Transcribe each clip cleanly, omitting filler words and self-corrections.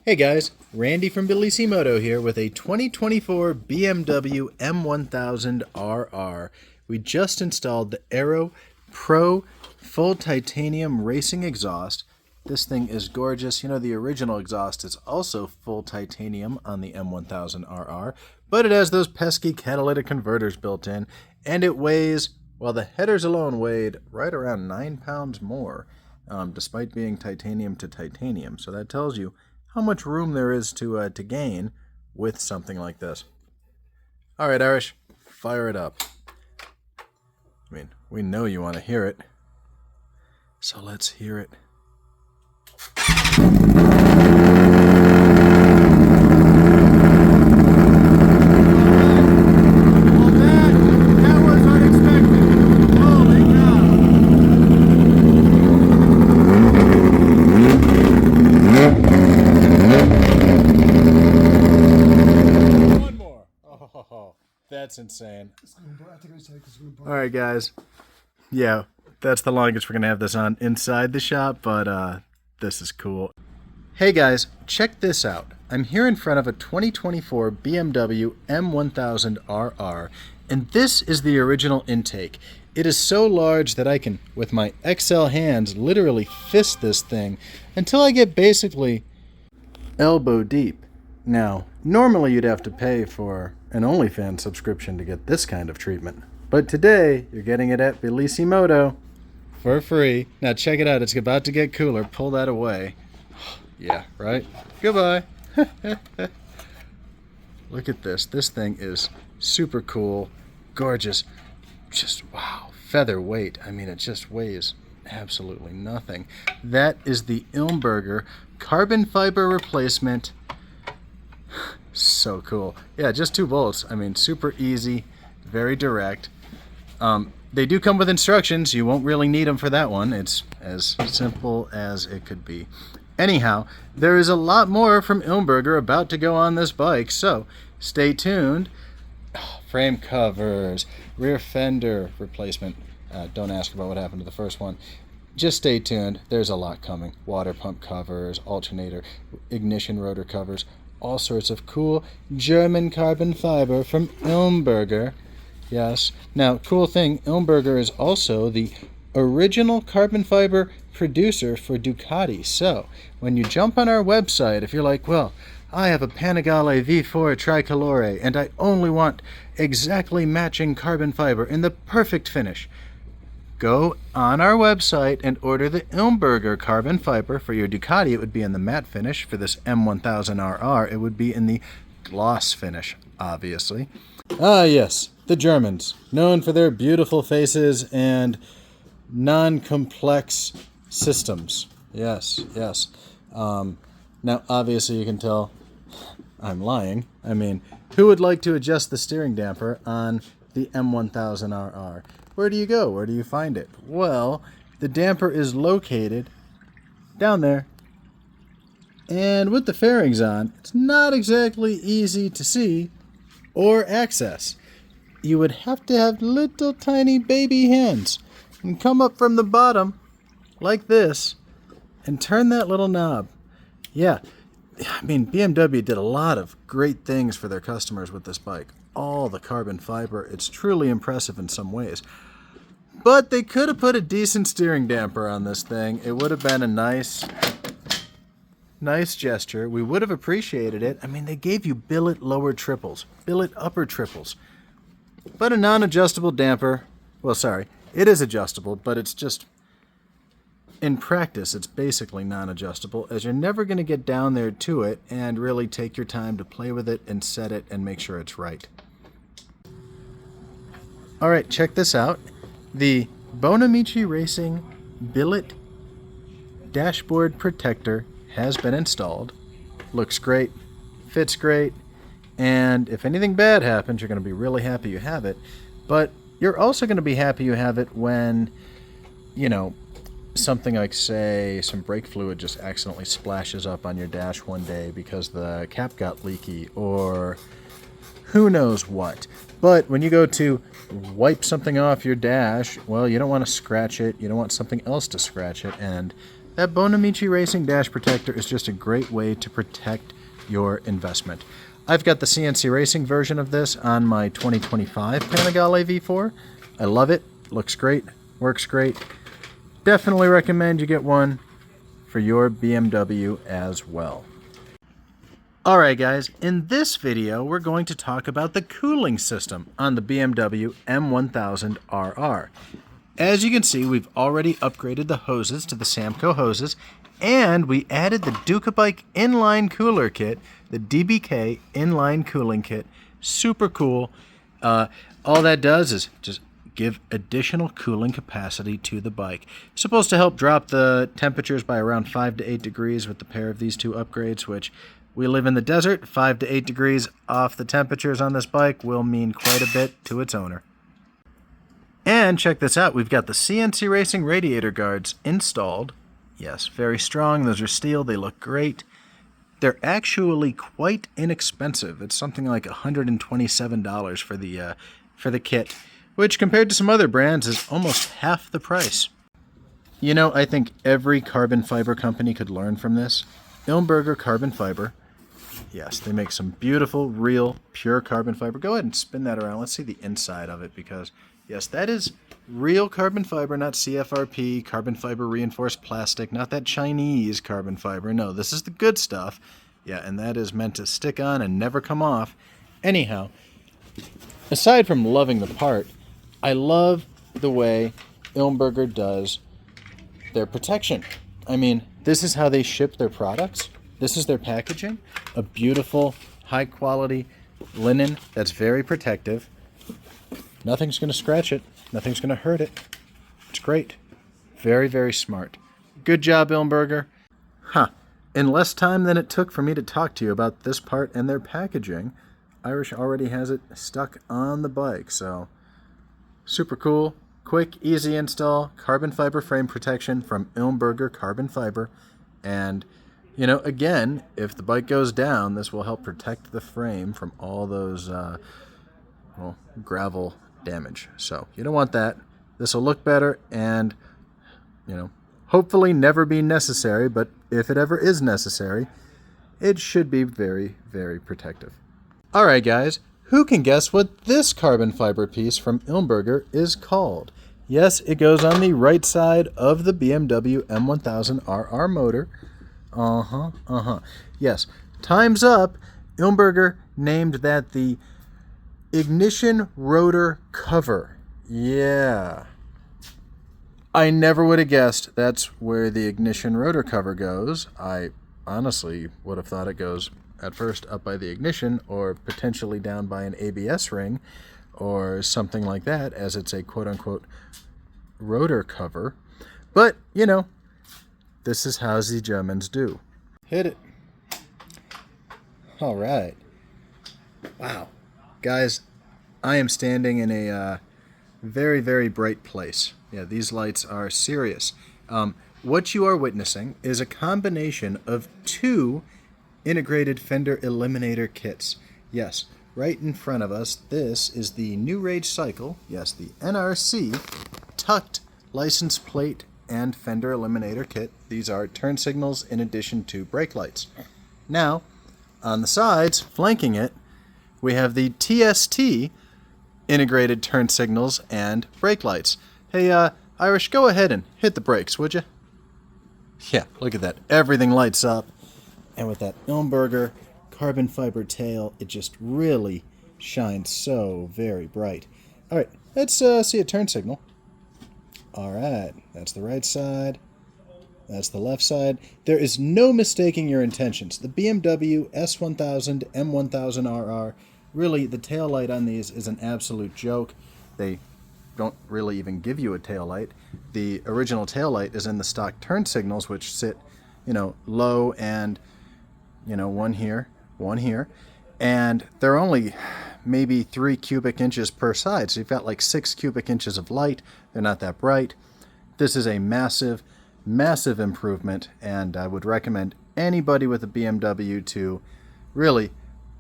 Hey guys, Randy from BellissiMoto here with a 2024 BMW M1000RR. We just installed the Aero Pro full titanium racing exhaust. This thing is gorgeous. You know, the original exhaust is also full titanium on the M1000RR, but it has those pesky catalytic converters built in, and it weighs, well, the headers alone weighed right around 9 pounds more, despite being titanium to titanium. So that tells you how much room there is to gain with something like this. All right, Irish, fire it up. I mean, we know you want to hear it, so let's hear it. That's insane. All right, guys. Yeah, that's the longest we're going to have this on inside the shop, but this is cool. Hey, guys, check this out. I'm here in front of a 2024 BMW M1000RR, and this is the original intake. It is so large that I can, with my XL hands, literally fist this thing until I get basically elbow deep. Now, normally you'd have to pay for an OnlyFans subscription to get this kind of treatment. But today, you're getting it at BellissiMoto for free. Now check it out, it's about to get cooler. Pull that away. Yeah, right? Goodbye. Look at this. This thing is super cool, gorgeous. Just, wow, featherweight. I mean, it just weighs absolutely nothing. That is the Ilmberger carbon fiber replacement. So cool. Yeah, just 2 bolts. I mean, super easy, very direct. They do come with instructions. You won't really need them for that one. It's as simple as it could be. Anyhow, there is a lot more from Ilmberger about to go on this bike, so stay tuned. Frame covers, rear fender replacement. Don't ask about what happened to the first one. Just stay tuned. There's a lot coming. Water pump covers, alternator, ignition rotor covers, all sorts of cool German carbon fiber from Ilmberger. Yes. Now, cool thing, Ilmberger is also the original carbon fiber producer for Ducati. So, when you jump on our website, if you're like, well, I have a Panigale V4 Tricolore and I only want exactly matching carbon fiber in the perfect finish, go on our website and order the Ilmberger carbon fiber. For your Ducati, it would be in the matte finish. For this M1000RR, it would be in the gloss finish, obviously. Ah, yes, the Germans, known for their beautiful faces and non-complex systems. Yes, yes. Now, obviously, you can tell I'm lying. I mean, who would like to adjust the steering damper on the M1000RR? Where do you go? Where do you find it? Well, the damper is located down there. And with the fairings on, it's not exactly easy to see or access. You would have to have little tiny baby hands and come up from the bottom like this and turn that little knob. Yeah, I mean, BMW did a lot of great things for their customers with this bike. All the carbon fiber, it's truly impressive in some ways. But they could have put a decent steering damper on this thing. It would have been a nice gesture. We would have appreciated it. I mean, they gave you billet lower triples, billet upper triples. But a non-adjustable damper, well, sorry, it is adjustable, but it's just, in practice, it's basically non-adjustable, as you're never going to get down there to it and really take your time to play with it and set it and make sure it's right. All right, check this out. The Bonamici Racing billet dashboard protector has been installed. Looks great, fits great, and if anything bad happens, you're going to be really happy you have it. But you're also going to be happy you have it when, you know, something like, say, some brake fluid just accidentally splashes up on your dash one day because the cap got leaky, or who knows what. But when you go to wipe something off your dash, well, you don't want to scratch it. You don't want something else to scratch it. And that Bonamici Racing Dash Protector is just a great way to protect your investment. I've got the CNC Racing version of this on my 2025 Panigale V4. I love it. Looks great. Works great. Definitely recommend you get one for your BMW as well. Alright guys, in this video we're going to talk about the cooling system on the BMW M1000RR. As you can see, we've already upgraded the hoses to the Samco hoses, and we added the Dukabike inline cooler kit, the DBK inline cooling kit. Super cool. All that does is just give additional cooling capacity to the bike. It's supposed to help drop the temperatures by around 5 to 8 degrees with the pair of these two upgrades, which we live in the desert. 5 to 8 degrees off the temperatures on this bike will mean quite a bit to its owner. And check this out, we've got the CNC Racing radiator guards installed. Yes, very strong. Those are steel. They look great. They're actually quite inexpensive. It's something like $127 for the kit, which compared to some other brands is almost half the price. You know, I think every carbon fiber company could learn from this. Ilmberger Carbon Fiber. Yes, they make some beautiful, real, pure carbon fiber. Go ahead and spin that around. Let's see the inside of it, because yes, that is real carbon fiber, not CFRP, carbon fiber reinforced plastic, not that Chinese carbon fiber. No, this is the good stuff. Yeah, and that is meant to stick on and never come off. Anyhow, aside from loving the part, I love the way Ilmberger does their protection. I mean, this is how they ship their products. This is their packaging. A beautiful, high-quality linen that's very protective. Nothing's going to scratch it. Nothing's going to hurt it. It's great. Very, very smart. Good job, Ilmberger. In less time than it took for me to talk to you about this part and their packaging, Irish already has it stuck on the bike. So, super cool. Quick, easy install. Carbon fiber frame protection from Ilmberger Carbon Fiber. And, you know, again, if the bike goes down, this will help protect the frame from all those, gravel damage. So you don't want that. This will look better and, you know, hopefully never be necessary, but if it ever is necessary, it should be very, very protective. All right, guys, who can guess what this carbon fiber piece from Ilmberger is called? Yes, it goes on the right side of the BMW M1000RR motor. Yes, time's up. Ilmberger named that the ignition rotor cover. Yeah. I never would have guessed that's where the ignition rotor cover goes. I honestly would have thought it goes at first up by the ignition or potentially down by an ABS ring or something like that, as it's a quote-unquote rotor cover. But, you know, this is how the Germans do. Hit it. All right. Wow. Guys, I am standing in a very, very bright place. Yeah, these lights are serious. What you are witnessing is a combination of two integrated fender eliminator kits. Yes, right in front of us, this is the New Rage Cycle, yes, the NRC tucked license plate and fender eliminator kit. These are turn signals in addition to brake lights. Now, on the sides, flanking it, we have the TST integrated turn signals and brake lights. Hey, Irish, go ahead and hit the brakes, would you? Yeah, look at that. Everything lights up. And with that Ilmberger carbon fiber tail, it just really shines so very bright. All right, let's see a turn signal. All right, that's the right side. That's the left side. There is no mistaking your intentions. The BMW S1000 M1000RR, really, the tail light on these is an absolute joke. They don't really even give you a tail light. The original tail light is in the stock turn signals, which sit, you know, low and, you know, one here, and they're only maybe 3 cubic inches per side. So you've got like 6 cubic inches of light. They're not that bright. This is a massive, massive improvement, and I would recommend anybody with a BMW to really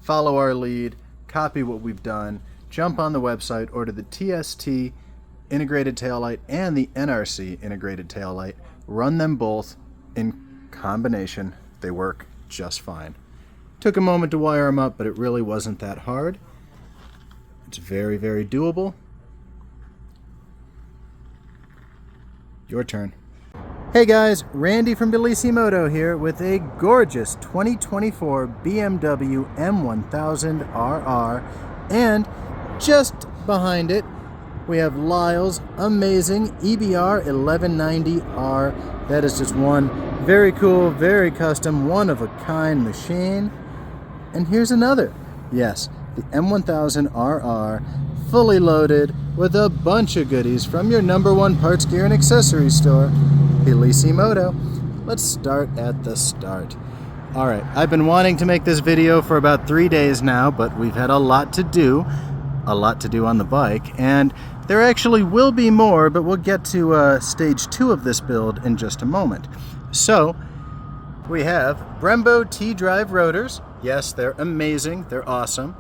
follow our lead, copy what we've done, jump on the website, order the TST integrated taillight and the NRC integrated taillight, run them both in combination. They work just fine. Took a moment to wire them up, but it really wasn't that hard. It's very, very doable. Your turn. Hey guys, Randy from BellissiMoto here with a gorgeous 2024 BMW M1000RR, and just behind it we have Lyle's amazing EBR 1190R. That is just one very cool, very custom, one-of-a-kind machine. And here's another. Yes, the M1000RR, fully loaded with a bunch of goodies from your #1 parts, gear, and accessories store, BellissiMoto. Let's start at the start. Alright, I've been wanting to make this video for about 3 days now, but we've had a lot to do on the bike, and there actually will be more, but we'll get to stage 2 of this build in just a moment. So, we have Brembo T-Drive rotors. Yes, they're amazing, they're awesome.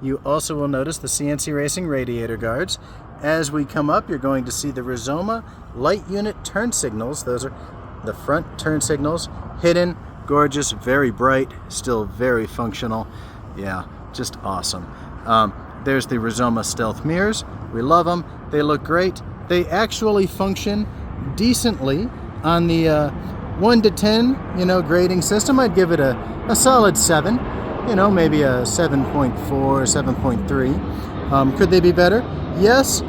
You also will notice the CNC Racing radiator guards. As we come up, you're going to see the Rizoma light unit turn signals. Those are the front turn signals, hidden, gorgeous, very bright, still very functional. Yeah, just awesome. There's the Rizoma stealth mirrors. We love them. They look great. They actually function decently on the 1 to 10, grading system. I'd give it a solid 7, maybe a 7.4, 7.3. Could they be better? Yes,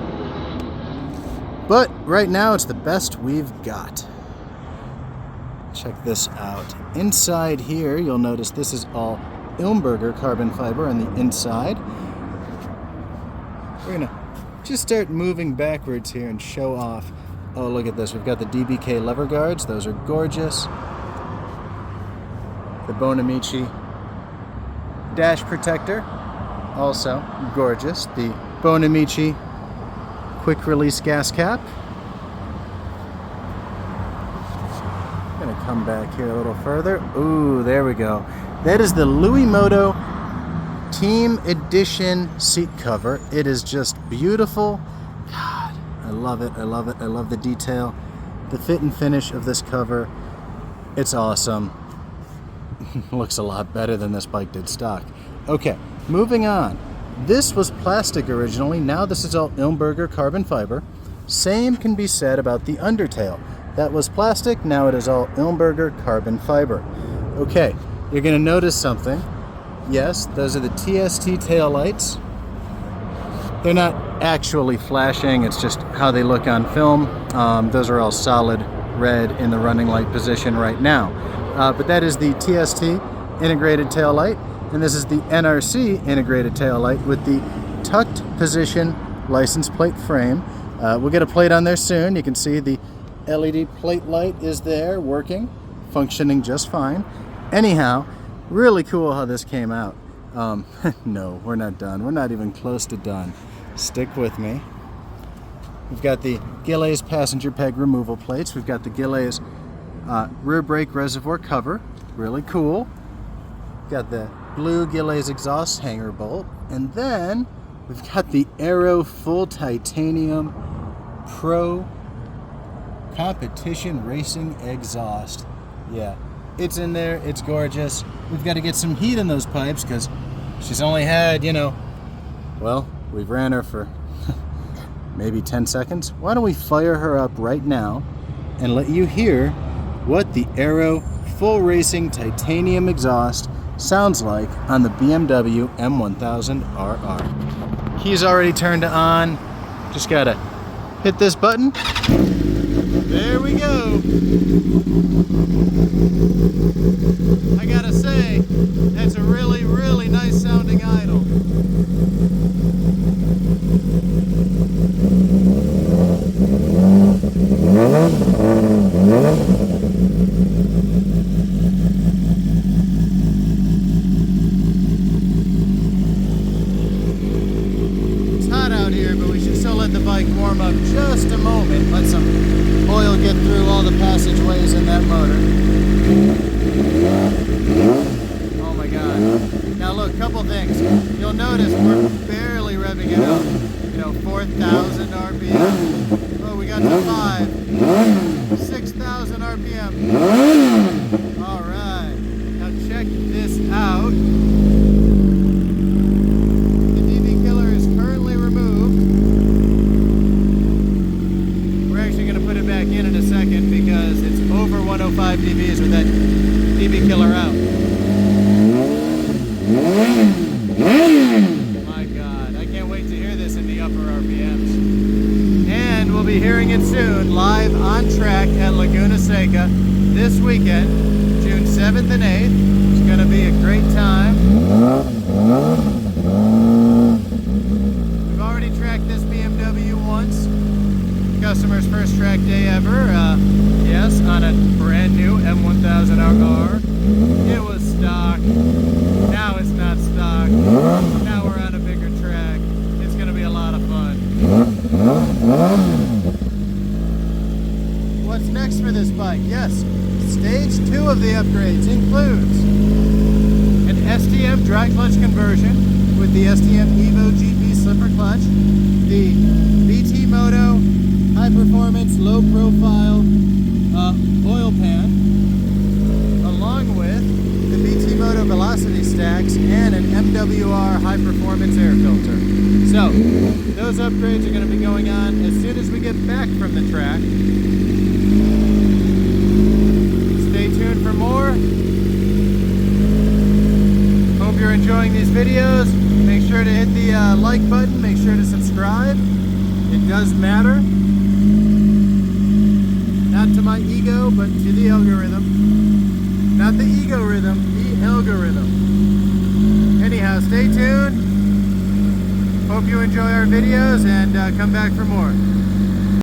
but right now it's the best we've got. Check this out. Inside here, you'll notice this is all Ilmberger carbon fiber on the inside. We're gonna just start moving backwards here and show off. Oh, look at this. We've got the DBK lever guards. Those are gorgeous. The Bonamici dash protector, also gorgeous. The Bonamici quick release gas cap. I'm gonna come back here a little further. Ooh, there we go. That is the BellissiMoto Team Edition seat cover. It is just beautiful. God, I love it. I love it. I love the detail, the fit and finish of this cover. It's awesome. Looks a lot better than this bike did stock. Okay, moving on. This was plastic originally. Now this is all Ilmberger carbon fiber. Same can be said about the undertail. That was plastic. Now it is all Ilmberger carbon fiber. Okay, you're going to notice something. Yes, those are the TST taillights. They're not actually flashing. It's just how they look on film. Those are all solid red in the running light position right now. But that is the TST integrated taillight, and this is the NRC integrated taillight with the tucked position license plate frame. We'll get a plate on there soon. You can see the LED plate light is there, working, functioning just fine. Anyhow, really cool how this came out. No, we're not done. We're not even close to done. Stick with me. We've got the Gilles passenger peg removal plates. We've got the Gilles rear brake reservoir cover. Really cool. Got the blue Gilles exhaust hanger bolt. And then we've got the Aero full titanium Pro competition racing exhaust. Yeah, it's in there. It's gorgeous. We've got to get some heat in those pipes because she's only had, well, we've ran her for maybe 10 seconds. Why don't we fire her up right now and let you hear what the Aero full racing titanium exhaust sounds like on the BMW M1000RR. Keys already turned on. Just gotta hit this button. There we go. I gotta say, that's a really, really nice sounding idle. It's hot out here, but we should still let the bike warm up just a moment. Let some oil get through all the passageways in that motor. Oh my God. Now look, a couple things. You'll notice we're barely revving it up. 4,000 RPM. Oh, we got to 5. 6,000 RPM. All right. Now check this out. The dB killer is currently removed. We're actually going to put it back in a second because it's over 105 dBs with that dB killer out. My God, I can't wait to hear this in the upper RPMs. And we'll be hearing it soon, live on track at Laguna Seca this weekend, June 7th and 8th. It's going to be a great time. We've already tracked this BMW once. Customer's first track day ever. Yes, on a brand new M1000RR. It was stock. Now it's not stock. Now we're on a bigger track. It's going to be a lot of fun. What's next for this bike? Yes, stage 2 of the upgrades includes an STM dry clutch conversion with the STM Evo GP slipper clutch, the BellissiMoto high performance low profile oil pan, along with the BellissiMoto velocity stacks and an MWR high performance air filter. So those upgrades are going to be going on as soon as we get back from the track. Stay tuned for more. Hope you're enjoying these videos. Make sure to hit the like button. Make sure to subscribe. It does matter. Not to my ego, but to the algorithm. Not the ego rhythm, the algorithm. Anyhow, stay tuned. Hope you enjoy our videos and come back for more.